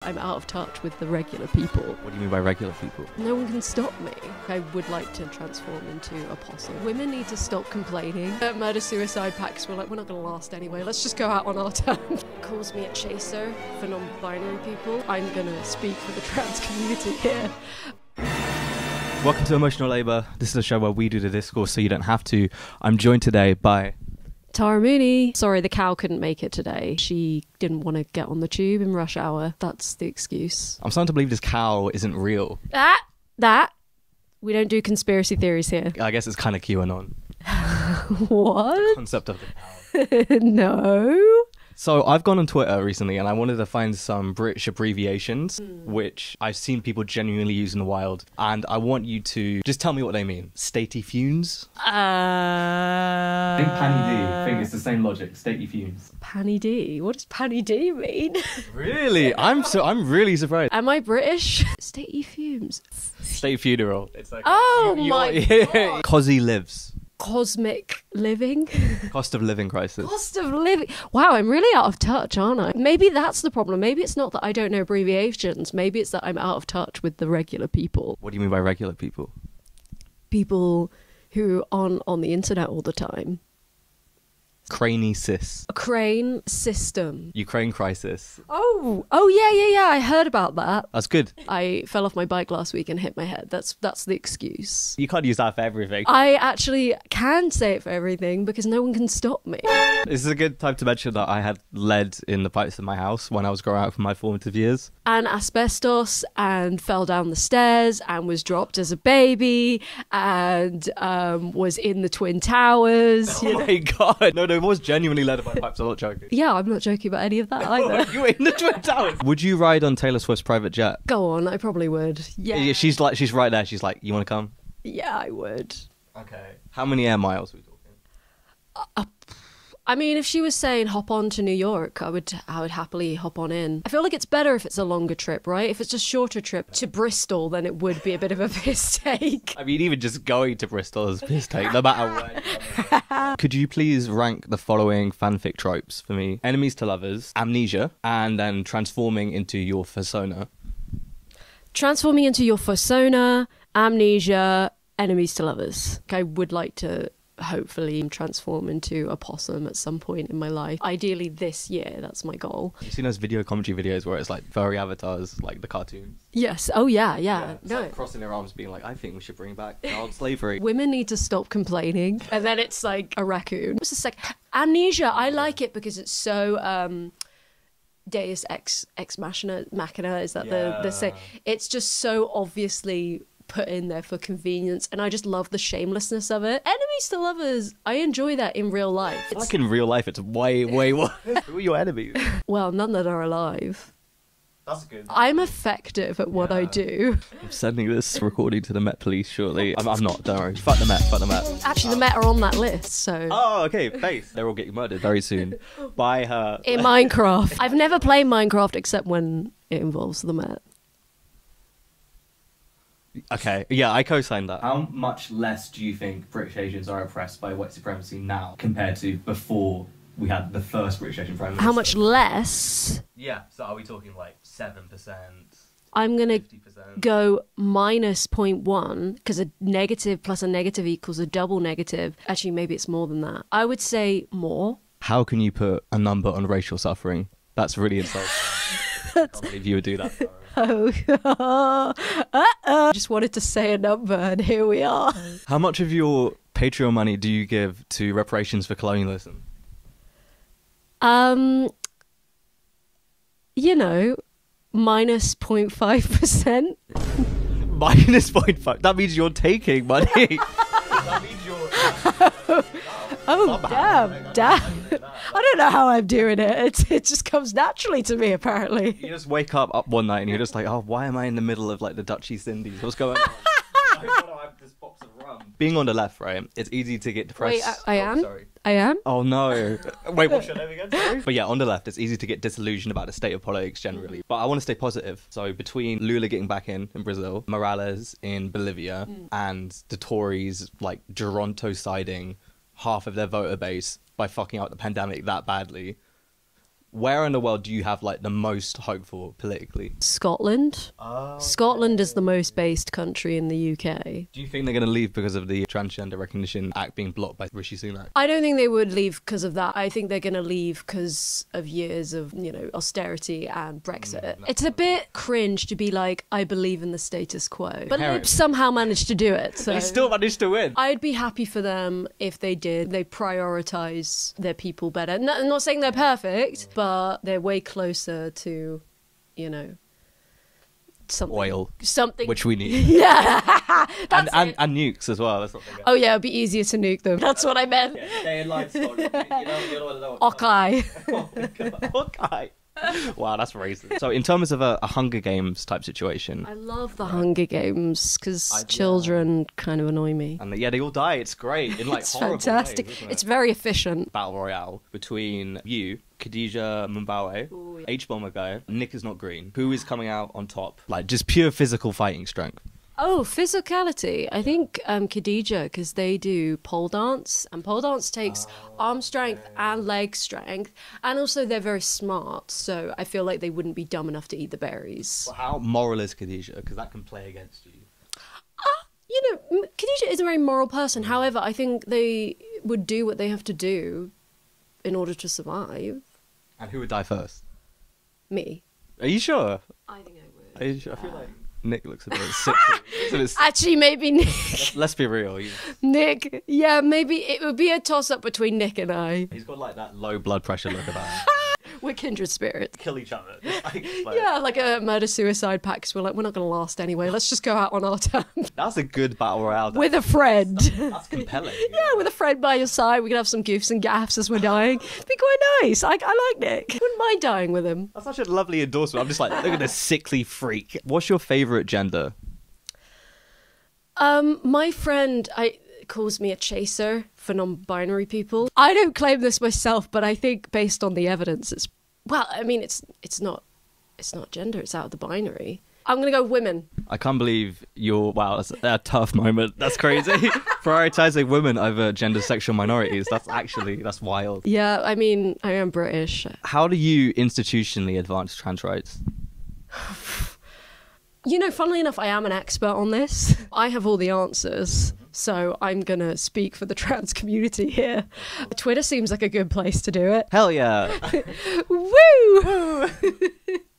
I'm out of touch with the regular people. What do you mean by regular people? No one can stop me. I would like to transform into a possum. Women need to stop complaining. Murder-suicide pacts were like, we're not going to last anyway, let's just go out on our terms. Calls me a chaser for non-binary people. I'm going to speak for the trans community here. Welcome to Emotional Labour. This is a show where we do the discourse so you don't have to. I'm joined today by... Tara Mooknee. Sorry, the cow couldn't make it today. She didn't want to get on the tube in rush hour. That's the excuse. I'm starting to believe this cow isn't real. That. We don't do conspiracy theories here. I guess it's kind of QAnon. What? The concept of the cow. No. So I've gone on Twitter recently and I wanted to find some British abbreviations, which I've seen people genuinely use in the wild. And I want you to just tell me what they mean. Statey fumes? I think Panny D. I think it's the same logic. Statey fumes. Panny D? What does Panny D mean? Really? I'm really surprised. Am I British? Statey fumes. State funeral. It's like my God. Cosy lives. Cosmic living. Cost of living crisis. Cost of living. Wow, I'm really out of touch, aren't I? Maybe that's the problem. Maybe it's not that I don't know abbreviations. Maybe it's that I'm out of touch with the regular people. What do you mean by regular people? People who aren't on the internet all the time. Craney cis. A crane system. Ukraine crisis. Oh yeah. I heard about that. That's good. I fell off my bike last week and hit my head. That's the excuse. You can't use that for everything. I actually can say it for everything because no one can stop me. This is a good time to mention that I had lead in the pipes of my house when I was growing up in my formative years. And asbestos, and fell down the stairs and was dropped as a baby and was in the Twin Towers. Oh my God. No, it was genuinely lead in my pipes. I'm not joking. Yeah, I'm not joking about any of that either. You were in the Twin Towers. Would you ride on Taylor Swift's private jet? Go on, I probably would. Yeah. She's right there. She's like, you want to come? Yeah, I would. Okay. How many air miles are we talking? I mean, if she was saying hop on to New York, I would happily hop on in. I feel like it's better if it's a longer trip, right? If it's a shorter trip to Bristol, then it would be a bit of a piss take. I mean, even just going to Bristol is a piss take, no matter where. Could you please rank the following fanfic tropes for me? Enemies to lovers, amnesia, and then transforming into your persona. Transforming into your persona, amnesia, enemies to lovers. I would like to hopefully transform into a possum at some point in my life. Ideally this year, that's my goal. You've seen those video commentary videos where it's like furry avatars, like the cartoons? Yes. Oh yeah. No. Like crossing their arms being like, I think we should bring back child slavery. Women need to stop complaining. And then it's like a raccoon. What's the second? Amnesia. I like it because it's so Deus ex machina. Is that the say? It's just so obviously put in there for convenience, and I just love the shamelessness of it. Enemies to lovers, I enjoy that in real life. It's like in real life, it's way worse. Who are your enemies? Well, none that are alive. That's good. I'm effective at what I do. I'm sending this recording to the Met Police shortly. I'm not, don't worry. Fuck the Met. Actually, the Met are on that list, so... Oh, okay, Faith. They're all getting murdered very soon by her. In Minecraft. I've never played Minecraft except when it involves the Met. Okay, yeah, I co-signed that. How much less do you think British Asians are oppressed by white supremacy now compared to before we had the first British Asian Prime Minister? How much less? Yeah, so are we talking like 7%? I'm going to 50%? go minus 0.1, because a negative plus a negative equals a double negative. Actually, maybe it's more than that. I would say more. How can you put a number on racial suffering? That's really insulting. I can't believe you would do that. I just wanted to say a number, and here we are. How much of your Patreon money do you give to reparations for colonialism? You know, minus 0.5%. Minus 0.5? That means you're taking money. That means you're... Oh, damn. I don't know how I'm doing it. It just comes naturally to me, apparently. You just wake up one night and you're just like, oh, why am I in the middle of like the Dutchy Cindy's? What's going on? I want to have this box of rum. Being on the left, right, it's easy to get depressed. Wait, I am? Sorry. I am? Oh, no. Wait, what's your name again? Sorry? But yeah, on the left, it's easy to get disillusioned about the state of politics generally. But I want to stay positive. So between Lula getting back in Brazil, Morales in Bolivia, and the Tories, like, Geronto siding half of their voter base by fucking out the pandemic that badly, Where in the world do you have like the most hope for politically? Scotland. Scotland is the most based country in the UK. Do you think they're going to leave because of the Transgender Recognition Act being blocked by Rishi Sunak? I don't think they would leave because of that. I think they're going to leave because of years of, austerity and Brexit. It's a bit cringe to be like, I believe in the status quo. But they've somehow managed to do it. So They still managed to win. I'd be happy for them if they did. They prioritise their people better. No, I'm not saying they're perfect, but they're way closer to, something. Oil. Something. Which we need. Yeah. and nukes as well. Let's not forget. Oh, yeah, it'd be easier to nuke them. That's what I meant. Yeah, stay in line, Scotland. You know Okay. Oh my God. Okay. Wow, that's racist. So in terms of a Hunger Games type situation. I love the Hunger Games because children kind of annoy me. And yeah, they all die. It's great. In like It's horrible fantastic. ways, isn't it? It's very efficient. Battle Royale between you, Khadija Mumbawe, H-Bomber guy, Nick is not green. Who is coming out on top? Like just pure physical fighting strength. Oh, physicality. I think Khadija, because they do pole dance, and pole dance takes arm strength and leg strength, and also they're very smart, so I feel like they wouldn't be dumb enough to eat the berries. Well, how moral is Khadija? Because that can play against you. Khadija is a very moral person. However, I think they would do what they have to do in order to survive. And who would die first? Me. Are you sure? I think I would. Are you sure? I feel like Nick looks a bit sickly. Actually, maybe Nick. Let's be real. Nick. Yeah, maybe it would be a toss-up between Nick and I. He's got like that low blood pressure look about him. We're kindred spirits. Kill each other. Yeah, like a murder-suicide pact. So we're like, we're not going to last anyway. Let's just go out on our terms. That's a good battle royale. With a friend. That's compelling. Yeah, with a friend by your side. We can have some goofs and gaffs as we're dying. It'd be quite nice. I like Nick. Wouldn't mind dying with him. That's such a lovely endorsement. I'm just like, look at this sickly freak. What's your favourite gender? My friend calls me a chaser for non-binary people. I don't claim this myself, but I think based on the evidence, it's not gender. It's out of the binary. I'm gonna go women. I can't believe wow, that's a tough moment. That's crazy. Prioritizing women over gender sexual minorities. That's wild. Yeah, I mean, I am British. How do you institutionally advance trans rights? Funnily enough, I am an expert on this. I have all the answers, so I'm going to speak for the trans community here. Twitter seems like a good place to do it. Hell yeah. Woo!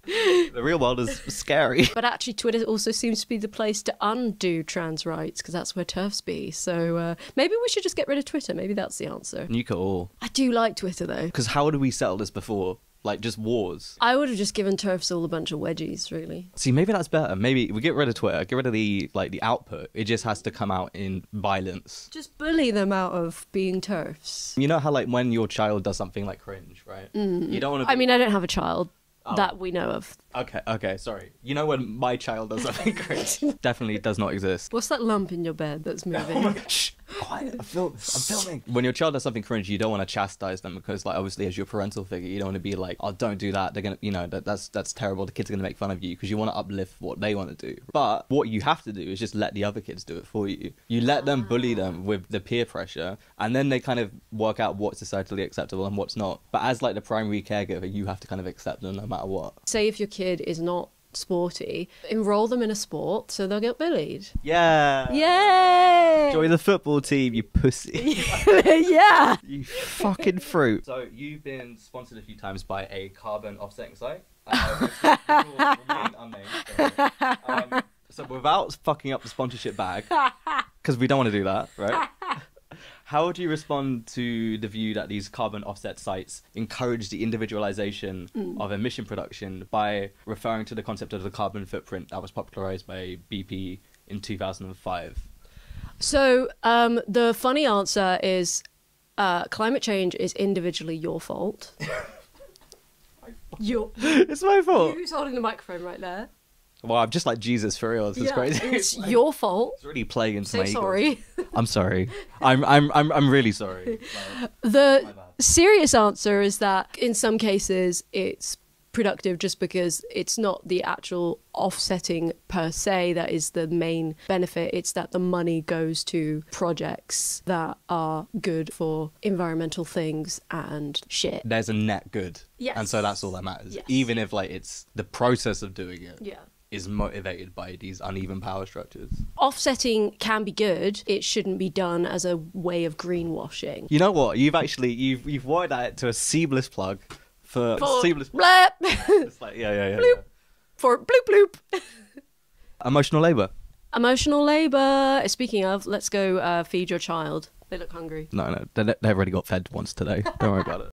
The real world is scary. But actually, Twitter also seems to be the place to undo trans rights, because that's where TERFs be. So maybe we should just get rid of Twitter. Maybe that's the answer. Nuke it all. I do like Twitter, though. Because how did we settle this before? Like, just wars. I would have just given TERFs all a bunch of wedgies, really. See, maybe that's better. Maybe we get rid of Twitter, get rid of the output. It just has to come out in violence. Just bully them out of being TERFs. You know how, like, when your child does something like cringe, right? You don't want to. I mean, I don't have a child that we know of. Okay, sorry. You know when my child does something cringe? Definitely does not exist. What's that lump in your bed that's moving? Oh my God, shh, quiet, I'm filming. When your child does something cringe, you don't want to chastise them because, like, obviously as your parental figure, you don't want to be like, oh, don't do that. They're going to, that's terrible. The kids are going to make fun of you, because you want to uplift what they want to do. But what you have to do is just let the other kids do it for you. You let them bully them with the peer pressure, and then they kind of work out what's societally acceptable and what's not. But as like the primary caregiver, you have to kind of accept them no matter what. Say if your kid is not sporty, enroll them in a sport so they'll get bullied. Yeah. Yay! Join the football team, you pussy. Yeah. You fucking fruit. So you've been sponsored a few times by a carbon offsetting site. Which will remain unnamed. So without fucking up the sponsorship bag, because we don't want to do that, right? How would you respond to the view that these carbon offset sites encourage the individualization of emission production by referring to the concept of the carbon footprint that was popularized by BP in 2005? So the funny answer is climate change is individually your fault. It's my fault. Who's holding the microphone right there? Well, I'm just like Jesus for real. This is crazy. It's your fault. It's really playing into my ego. Sorry. I'm sorry. I'm really sorry. The serious answer is that in some cases it's productive just because it's not the actual offsetting per se that is the main benefit. It's that the money goes to projects that are good for environmental things and shit. There's a net good. Yes. And so that's all that matters. Yes. Even if like it's the process of doing it. Yeah. Is motivated by these uneven power structures. Offsetting can be good. It shouldn't be done as a way of greenwashing. You know what? You've wired that to a seamless plug for seamless. Blep. It's like yeah. Bloop. For bloop bloop. Emotional labour. Emotional labour. Speaking of, let's go feed your child. They look hungry. No, they've already got fed once today. Don't worry about it.